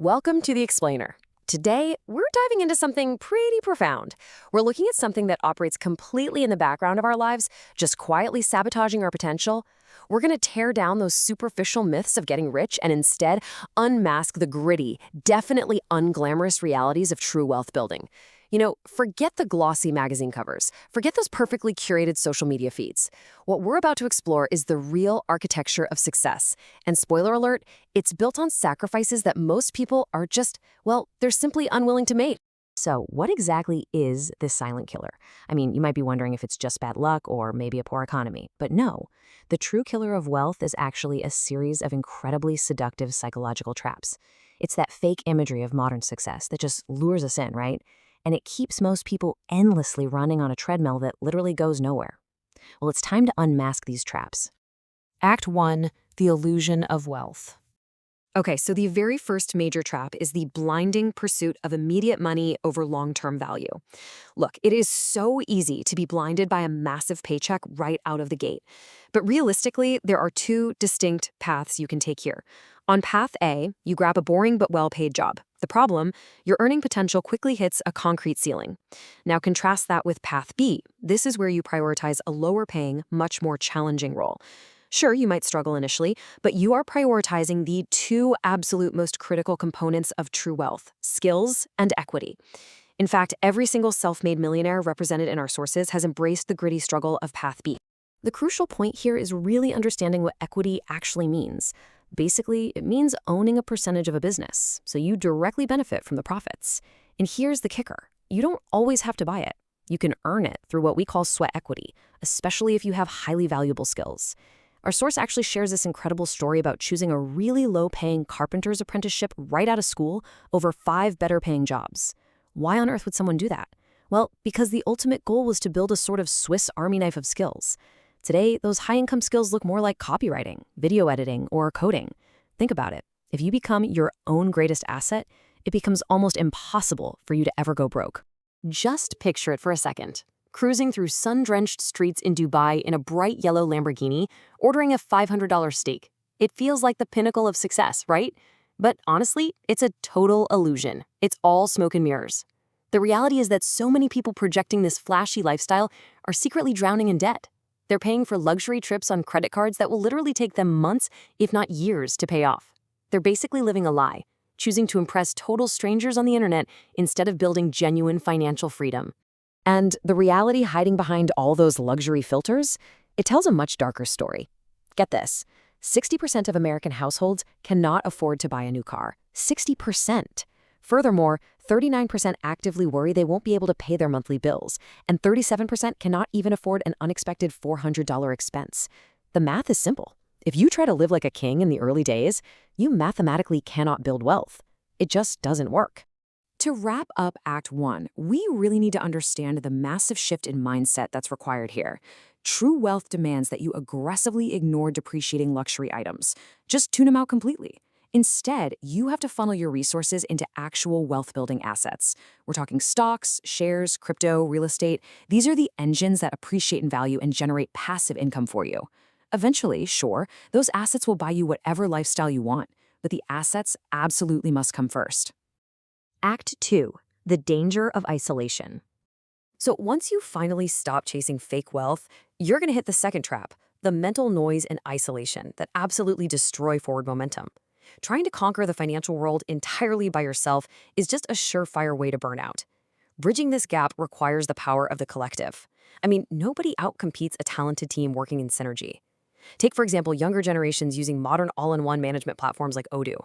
Welcome to The Explainer. Today, we're diving into something pretty profound. We're looking at something that operates completely in the background of our lives, just quietly sabotaging our potential. We're going to tear down those superficial myths of getting rich and instead unmask the gritty, definitely unglamorous realities of true wealth building. Forget the glossy magazine covers. Forget those perfectly curated social media feeds. What we're about to explore is the real architecture of success. And spoiler alert, it's built on sacrifices that most people are just, well, they're simply unwilling to make. So, what exactly is this silent killer? I mean, you might be wondering if it's just bad luck or maybe a poor economy. But no, the true killer of wealth is actually a series of incredibly seductive psychological traps. It's that fake imagery of modern success that just lures us in, right? And it keeps most people endlessly running on a treadmill that literally goes nowhere. Well, it's time to unmask these traps. Act 1. The Illusion of Wealth. Okay, so the very first major trap is the blinding pursuit of immediate money over long-term value. Look, it is so easy to be blinded by a massive paycheck right out of the gate. But realistically, there are two distinct paths you can take here. On path A, you grab a boring but well-paid job. The problem, your earning potential quickly hits a concrete ceiling. Now contrast that with path B. This is where you prioritize a lower-paying, much more challenging role. Sure, you might struggle initially, but you are prioritizing the two absolute most critical components of true wealth: skills and equity. In fact, every single self-made millionaire represented in our sources has embraced the gritty struggle of path B. The crucial point here is really understanding what equity actually means. Basically, it means owning a percentage of a business, so you directly benefit from the profits. And here's the kicker: you don't always have to buy it. You can earn it through what we call sweat equity, especially if you have highly valuable skills. Our source actually shares this incredible story about choosing a really low-paying carpenter's apprenticeship right out of school over 5 better-paying jobs. Why on earth would someone do that? Well, because the ultimate goal was to build a sort of Swiss Army knife of skills. Today, those high-income skills look more like copywriting, video editing, or coding. Think about it. If you become your own greatest asset, it becomes almost impossible for you to ever go broke. Just picture it for a second. Cruising through sun-drenched streets in Dubai in a bright yellow Lamborghini, ordering a $500 steak. It feels like the pinnacle of success, right? But honestly, it's a total illusion. It's all smoke and mirrors. The reality is that so many people projecting this flashy lifestyle are secretly drowning in debt. They're paying for luxury trips on credit cards that will literally take them months, if not years, to pay off. They're basically living a lie, choosing to impress total strangers on the internet instead of building genuine financial freedom. And the reality hiding behind all those luxury filters? It tells a much darker story. Get this: 60% of American households cannot afford to buy a new car. 60%. Furthermore, 39% actively worry they won't be able to pay their monthly bills, and 37% cannot even afford an unexpected $400 expense. The math is simple. If you try to live like a king in the early days, you mathematically cannot build wealth. It just doesn't work. To wrap up Act 1, we really need to understand the massive shift in mindset that's required here. True wealth demands that you aggressively ignore depreciating luxury items. Just tune them out completely. Instead, you have to funnel your resources into actual wealth-building assets. We're talking stocks, shares, crypto, real estate. These are the engines that appreciate in value and generate passive income for you. Eventually, sure, those assets will buy you whatever lifestyle you want, but the assets absolutely must come first. Act 2. The danger of isolation. So once you finally stop chasing fake wealth, you're going to hit the second trap: the mental noise and isolation that absolutely destroy forward momentum. Trying to conquer the financial world entirely by yourself is just a surefire way to burn out. Bridging this gap requires the power of the collective. I mean, nobody outcompetes a talented team working in synergy. Take, for example, younger generations using modern all-in-one management platforms like Odoo.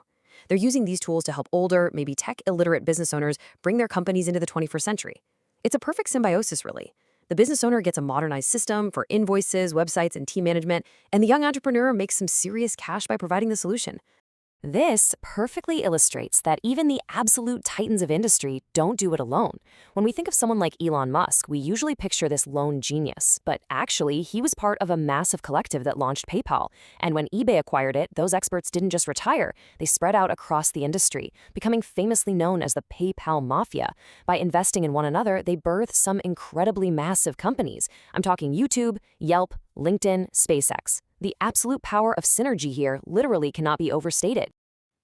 They're using these tools to help older, maybe tech-illiterate business owners bring their companies into the 21st century. It's a perfect symbiosis, really. The business owner gets a modernized system for invoices, websites, and team management, and the young entrepreneur makes some serious cash by providing the solution. This perfectly illustrates that even the absolute titans of industry don't do it alone. When we think of someone like Elon Musk, we usually picture this lone genius, but actually he was part of a massive collective that launched PayPal. And when eBay acquired it, those experts didn't just retire, they spread out across the industry, becoming famously known as the PayPal Mafia. By investing in one another, they birthed some incredibly massive companies. I'm talking YouTube, Yelp, LinkedIn, SpaceX. The absolute power of synergy here literally cannot be overstated.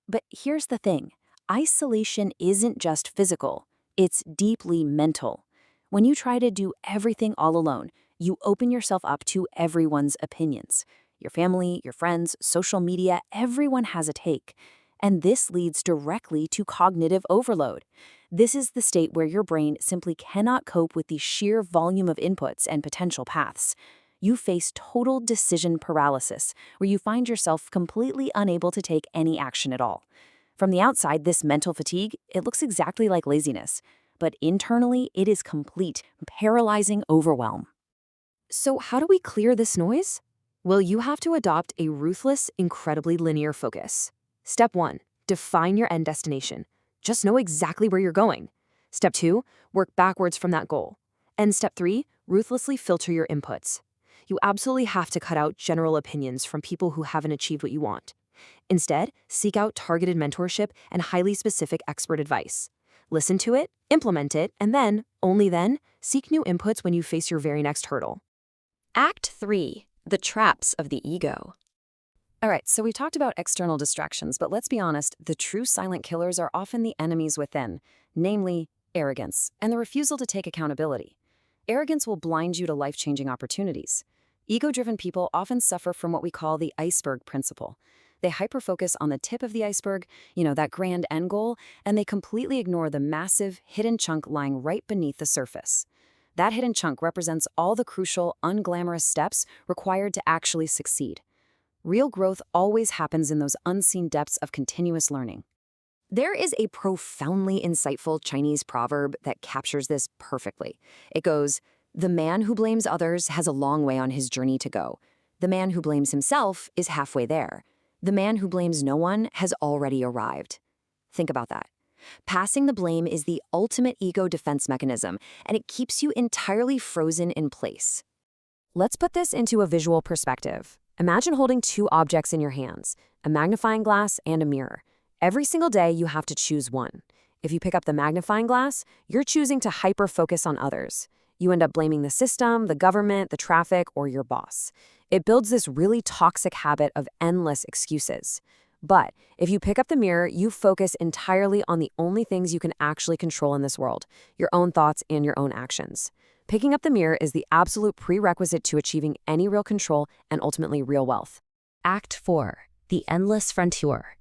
But here's the thing. isolation isn't just physical, it's deeply mental. When you try to do everything all alone, you open yourself up to everyone's opinions. Your family, your friends, social media, everyone has a take. And this leads directly to cognitive overload. This is the state where your brain simply cannot cope with the sheer volume of inputs and potential paths. You face total decision paralysis, where you find yourself completely unable to take any action at all. From the outside, this mental fatigue, it looks exactly like laziness, but internally, it is complete, paralyzing overwhelm. So how do we clear this noise? Well, you have to adopt a ruthless, incredibly linear focus. Step 1, define your end destination. Just know exactly where you're going. Step 2, work backwards from that goal. And Step 3, ruthlessly filter your inputs. You absolutely have to cut out general opinions from people who haven't achieved what you want. Instead, seek out targeted mentorship and highly specific expert advice. Listen to it, implement it, and then, only then, seek new inputs when you face your very next hurdle. Act 3, the traps of the ego. All right, so we talked about external distractions, but let's be honest, the true silent killers are often the enemies within, namely arrogance and the refusal to take accountability. Arrogance will blind you to life-changing opportunities. Ego-driven people often suffer from what we call the iceberg principle. They hyperfocus on the tip of the iceberg, that grand end goal, and they completely ignore the massive, hidden chunk lying right beneath the surface. That hidden chunk represents all the crucial, unglamorous steps required to actually succeed. Real growth always happens in those unseen depths of continuous learning. There is a profoundly insightful Chinese proverb that captures this perfectly. It goes, "The man who blames others has a long way on his journey to go. The man who blames himself is halfway there. The man who blames no one has already arrived." Think about that. Passing the blame is the ultimate ego defense mechanism, and it keeps you entirely frozen in place. Let's put this into a visual perspective. Imagine holding two objects in your hands, a magnifying glass and a mirror. Every single day, you have to choose one. If you pick up the magnifying glass, you're choosing to hyper-focus on others. You end up blaming the system, the government, the traffic, or your boss. It builds this really toxic habit of endless excuses. But if you pick up the mirror, you focus entirely on the only things you can actually control in this world, your own thoughts and your own actions. Picking up the mirror is the absolute prerequisite to achieving any real control and ultimately real wealth. Act 4, the endless frontier.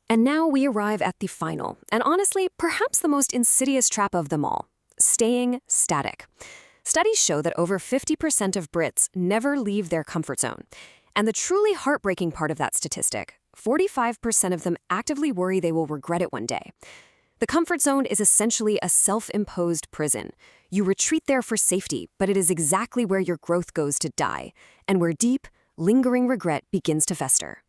And now we arrive at the final, and honestly, perhaps the most insidious trap of them all, staying static. Studies show that over 50% of Brits never leave their comfort zone. And the truly heartbreaking part of that statistic, 45% of them actively worry they will regret it one day. The comfort zone is essentially a self-imposed prison. You retreat there for safety, but it is exactly where your growth goes to die, and where deep, lingering regret begins to fester.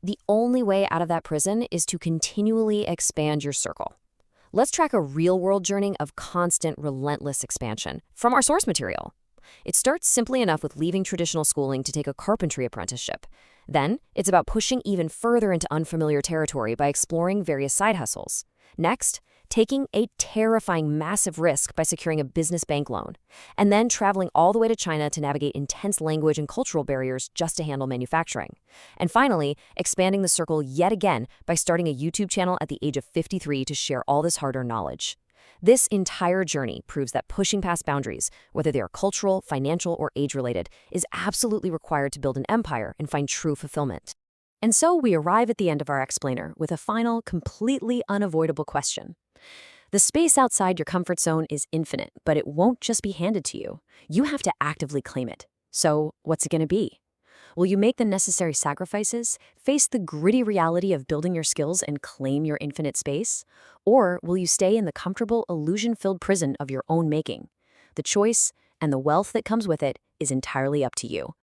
The only way out of that prison is to continually expand your circle. Let's track a real-world journey of constant, relentless expansion from our source material. It starts simply enough with leaving traditional schooling to take a carpentry apprenticeship. Then, it's about pushing even further into unfamiliar territory by exploring various side hustles. Next, taking a terrifying massive risk by securing a business bank loan, and then traveling all the way to China to navigate intense language and cultural barriers just to handle manufacturing. And finally, expanding the circle yet again by starting a YouTube channel at the age of 53 to share all this hard-earned knowledge. This entire journey proves that pushing past boundaries, whether they are cultural, financial, or age-related, is absolutely required to build an empire and find true fulfillment. And so we arrive at the end of our explainer with a final, completely unavoidable question. The space outside your comfort zone is infinite, but it won't just be handed to you. You have to actively claim it. So what's it going to be? Will you make the necessary sacrifices, face the gritty reality of building your skills and claim your infinite space? Or will you stay in the comfortable, illusion-filled prison of your own making? The choice, and the wealth that comes with it, is entirely up to you.